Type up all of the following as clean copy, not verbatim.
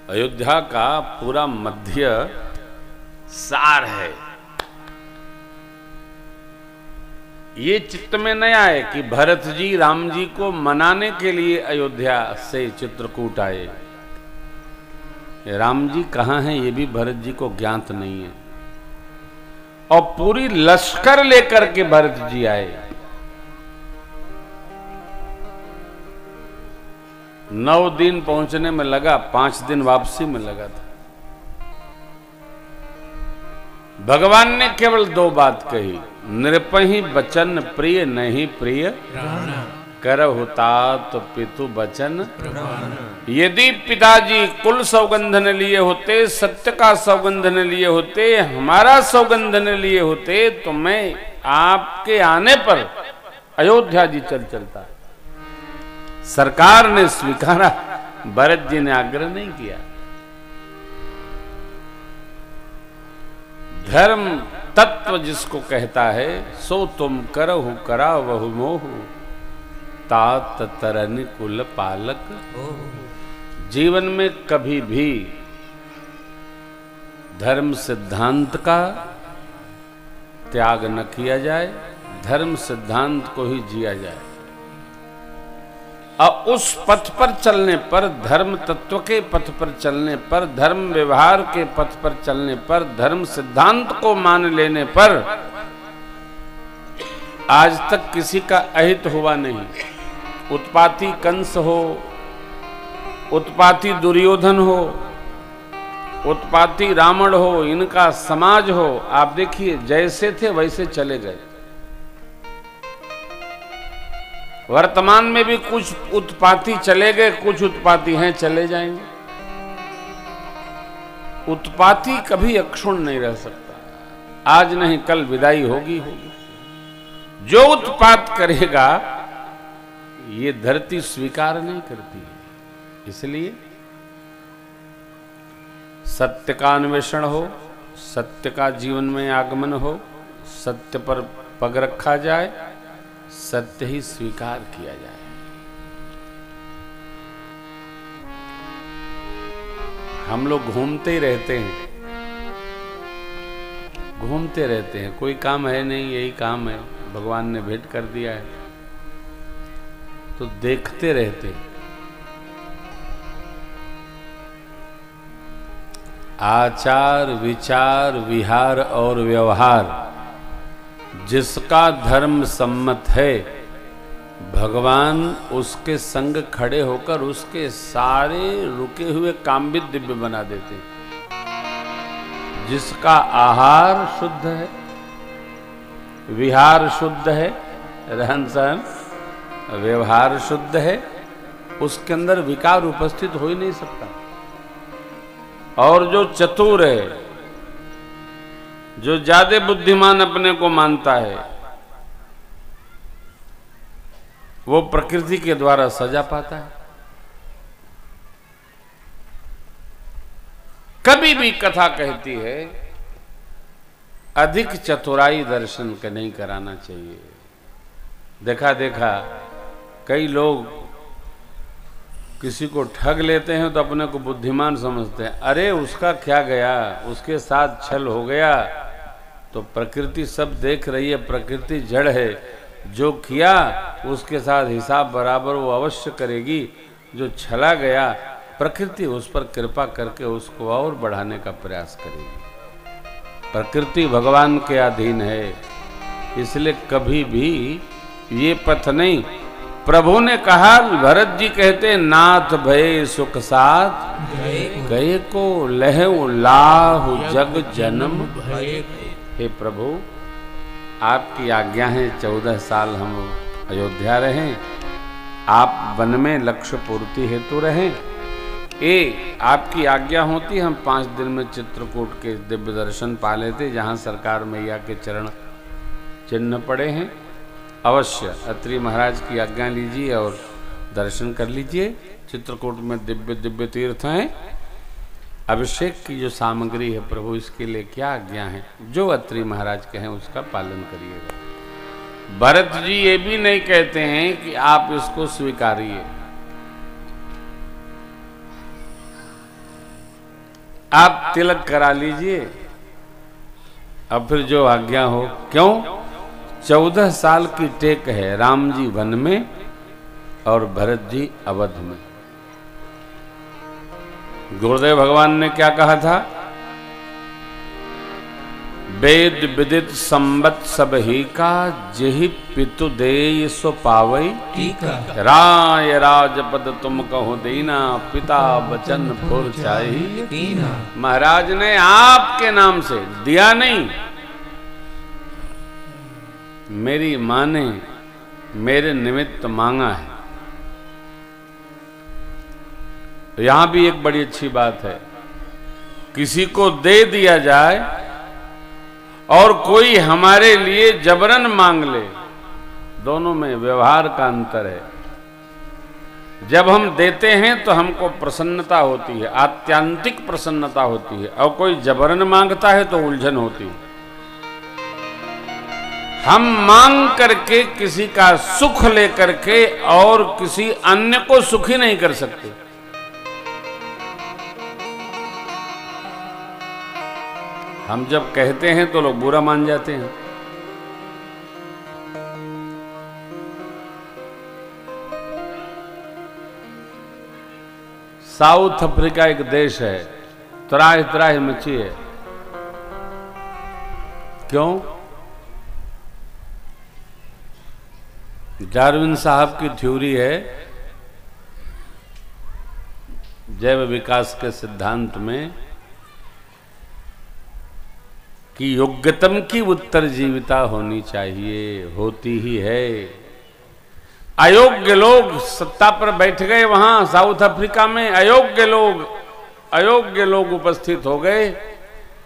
अयोध्या का पूरा मध्य सार है। ये चित्त में न आए कि भरत जी राम जी को मनाने के लिए अयोध्या से चित्रकूट आए। राम जी कहाँ हैं ये भी भरत जी को ज्ञात नहीं है, और पूरी लश्कर लेकर के भरत जी आए। 9 दिन पहुंचने में लगा, 5 दिन वापसी में लगा था। भगवान ने केवल 2 बात कही, नृपहि बचन प्रिय नहीं प्रिय करहु तात पितु बचन। यदि पिताजी कुल सौगंध न लिए होते, सत्य का सौगंध न लिए होते, हमारा सौगंध न लिए होते, तो मैं आपके आने पर अयोध्या जी चलता। सरकार ने स्वीकारा, भरत जी ने आग्रह नहीं किया। धर्म तत्व जिसको कहता है, सो तुम करहु करा वहु मोहु तात तरनि कुल पालक। जीवन में कभी भी धर्म सिद्धांत का त्याग न किया जाए, धर्म सिद्धांत को ही जिया जाए, और उस पथ पर चलने पर, धर्म तत्व के पथ पर चलने पर, धर्म व्यवहार के पथ पर चलने पर, धर्म सिद्धांत को मान लेने पर आज तक किसी का अहित हुआ नहीं। उत्पाती कंस हो, उत्पाती दुर्योधन हो, उत्पाती रावण हो, इनका समाज हो, आप देखिए जैसे थे वैसे चले गए। वर्तमान में भी कुछ उत्पाती चले गए, कुछ उत्पाती हैं चले जाएंगे। उत्पाती कभी अक्षुण नहीं रह सकता, आज नहीं कल विदाई होगी। जो उत्पात करेगा ये धरती स्वीकार नहीं करती है। इसलिए सत्य का अन्वेषण हो, सत्य का जीवन में आगमन हो, सत्य पर पग रखा जाए, सत्य ही स्वीकार किया जाए। हम लोग घूमते ही रहते हैं, घूमते रहते हैं, कोई काम है नहीं, यही काम है, भगवान ने भेंट कर दिया है, तो देखते रहते हैं। आचार विचार विहार और व्यवहार जिसका धर्म सम्मत है, भगवान उसके संग खड़े होकर उसके सारे रुके हुए काम भी दिव्य बना देते हैं। जिसका आहार शुद्ध है, विहार शुद्ध है, रहन सहन व्यवहार शुद्ध है, उसके अंदर विकार उपस्थित हो ही नहीं सकता। और जो चतुर है, जो ज्यादा बुद्धिमान अपने को मानता है, वो प्रकृति के द्वारा सजा पाता है। कभी भी कथा कहती है अधिक चतुराई दर्शन का नहीं कराना चाहिए। देखा देखा कई लोग किसी को ठग लेते हैं तो अपने को बुद्धिमान समझते हैं। अरे उसका क्या गया, उसके साथ छल हो गया तो प्रकृति सब देख रही है, प्रकृति जड़ है, जो किया उसके साथ हिसाब बराबर वो अवश्य करेगी। जो छला गया प्रकृति उस पर कृपा करके उसको और बढ़ाने का प्रयास करेगी। प्रकृति भगवान के अधीन है, इसलिए कभी भी ये पथ नहीं। प्रभु ने कहा, भरत जी कहते नाथ भय सुख साथ गए को लहु लाहु जग जन्म। हे प्रभु आपकी आज्ञा है, 14 साल हम अयोध्या रहें, आप वन में लक्ष्य पूर्ति हेतु रहें। आपकी आज्ञा होती हम 5 दिन में चित्रकूट के दिव्य दर्शन पा लेते, जहाँ सरकार मैया के चरण चिन्ह पड़े हैं। अवश्य अत्रि महाराज की आज्ञा लीजिए और दर्शन कर लीजिए। चित्रकूट में दिव्य दिव्य तीर्थ हैं। अभिषेक की जो सामग्री है प्रभु, इसके लिए क्या आज्ञा है, जो अत्रि महाराज कहें उसका पालन करिएगा। भरत जी ये भी नहीं कहते हैं कि आप इसको स्वीकारिए। आप तिलक करा लीजिए, अब फिर जो आज्ञा हो। क्यों? 14 साल की टेक है, राम जी वन में और भरत जी अवध में। गुरुदेव भगवान ने क्या कहा था? वेद विदित संबत सब ही का, जेहि पितु देय सो पावई टीका। राय राजपद तुम कहो देना, पिता वचन फुर चाही कीना। महाराज ने आपके नाम से दिया नहीं, मेरी मां ने मेरे निमित्त मांगा है। यहां भी एक बड़ी अच्छी बात है, किसी को दे दिया जाए और कोई हमारे लिए जबरन मांग ले, दोनों में व्यवहार का अंतर है। जब हम देते हैं तो हमको प्रसन्नता होती है, आत्यांतिक प्रसन्नता होती है, और कोई जबरन मांगता है तो उलझन होती है। हम मांग करके किसी का सुख लेकर के और किसी अन्य को सुखी नहीं कर सकते। हम जब कहते हैं तो लोग बुरा मान जाते हैं। साउथ अफ्रीका एक देश है, त्राह त्राह मची है। क्यों? डार्विन साहब की थ्योरी है, जैव विकास के सिद्धांत में, कि योग्यतम की उत्तरजीविता होनी चाहिए, होती ही है। अयोग्य लोग सत्ता पर बैठ गए वहां साउथ अफ्रीका में, अयोग्य लोग उपस्थित हो गए।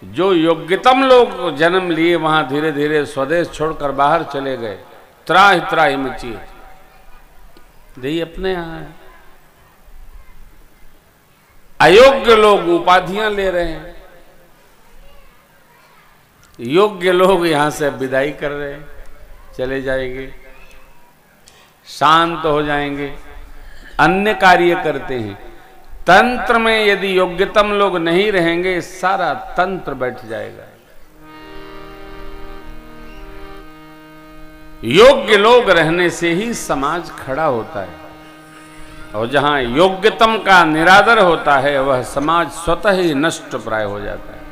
जो योग्यतम लोग जन्म लिए वहां धीरे धीरे स्वदेश छोड़कर बाहर चले गए। त्राहि त्राहि मची, यही अपने यहां है। अयोग्य लोग उपाधियां ले रहे हैं, योग्य लोग यहां से विदाई कर रहे हैं, चले जाएंगे, शांत हो जाएंगे, अन्य कार्य करते हैं। तंत्र में यदि योग्यतम लोग नहीं रहेंगे, सारा तंत्र बैठ जाएगा। योग्य लोग रहने से ही समाज खड़ा होता है, और जहां योग्यतम का निरादर होता है वह समाज स्वतः ही नष्ट प्राय हो जाता है।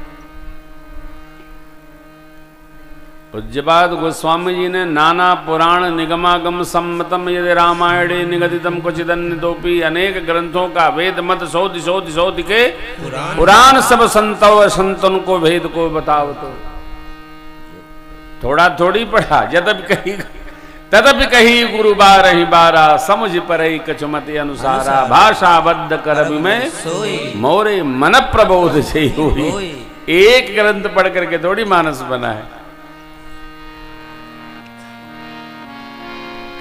पूज्यपाद गोस्वामी जी ने नाना पुराण निगमागम सम्मतम यदि रामायणे निगदितम क्वचिदन्यतोपि, अनेक ग्रंथों का वेद मत शोध के पुराण सब संतव संतन को भेद को बताओ। तो थोड़ा थोड़ी पढ़ा, तदपि कही गुरु बारहि बारा, समझ परई कछुमति अनुसारा, भाषाबद्ध करबि में मोरे मन प्रबोध से हुई। एक ग्रंथ पढ़ करके थोड़ी मानस बना है।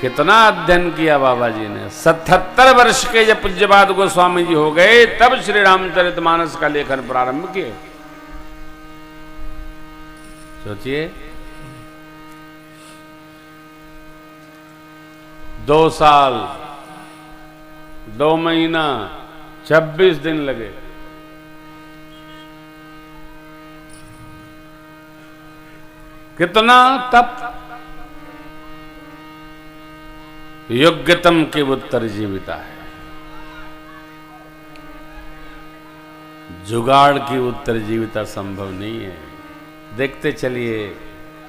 कितना अध्ययन किया बाबा जी ने। 77 वर्ष के जब पूज्यपाद गोस्वामी जी हो गए, तब श्री रामचरितमानस का लेखन प्रारंभ किए। सोचिए, 2 साल 2 महीना 26 दिन लगे। कितना तप। योग्यतम की उत्तरजीविता है, जुगाड़ की उत्तरजीविता संभव नहीं है। देखते चलिए,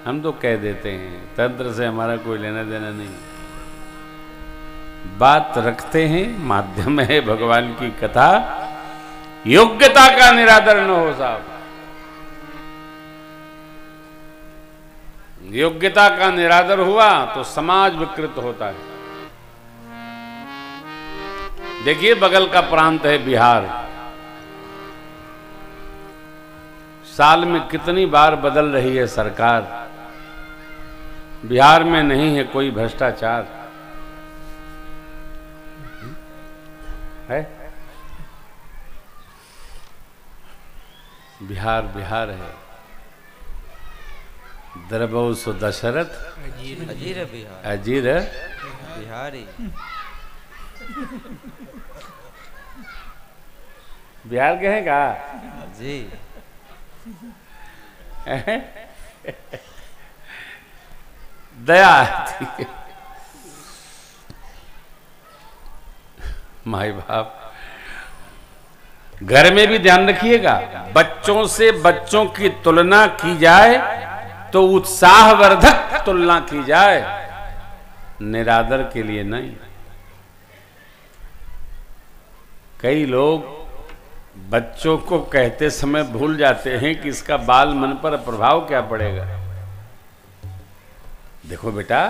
हम तो कह देते हैं, तंत्र से हमारा कोई लेना देना नहीं। बात रखते हैं, माध्यम है भगवान की कथा। योग्यता का निरादर न हो साहब। योग्यता का निरादर हुआ तो समाज विकृत होता है। देखिए, बगल का प्रांत है बिहार। साल में कितनी बार बदल रही है सरकार। बिहार में नहीं है कोई भ्रष्टाचार है। बिहार बिहार है। द्रबौ सो दशरथ अजीर बिहार, अजीर बिहारी। बिहार के हैं का? जी। दया आती है। माई बाप, घर में भी ध्यान रखिएगा, बच्चों से बच्चों की तुलना की जाए तो उत्साहवर्धक तुलना की जाए, निरादर के लिए नहीं। कई लोग बच्चों को कहते समय भूल जाते हैं कि इसका बाल मन पर प्रभाव क्या पड़ेगा। देखो बेटा,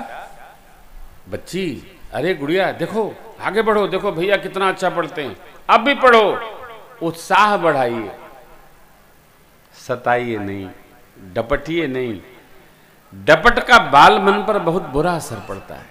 बच्ची, अरे गुड़िया देखो, आगे बढ़ो, देखो भैया कितना अच्छा पढ़ते हैं, अब भी पढ़ो, उत्साह बढ़ाइए, सताइए नहीं, डपटिए नहीं। डपट का बाल मन पर बहुत बुरा असर पड़ता है।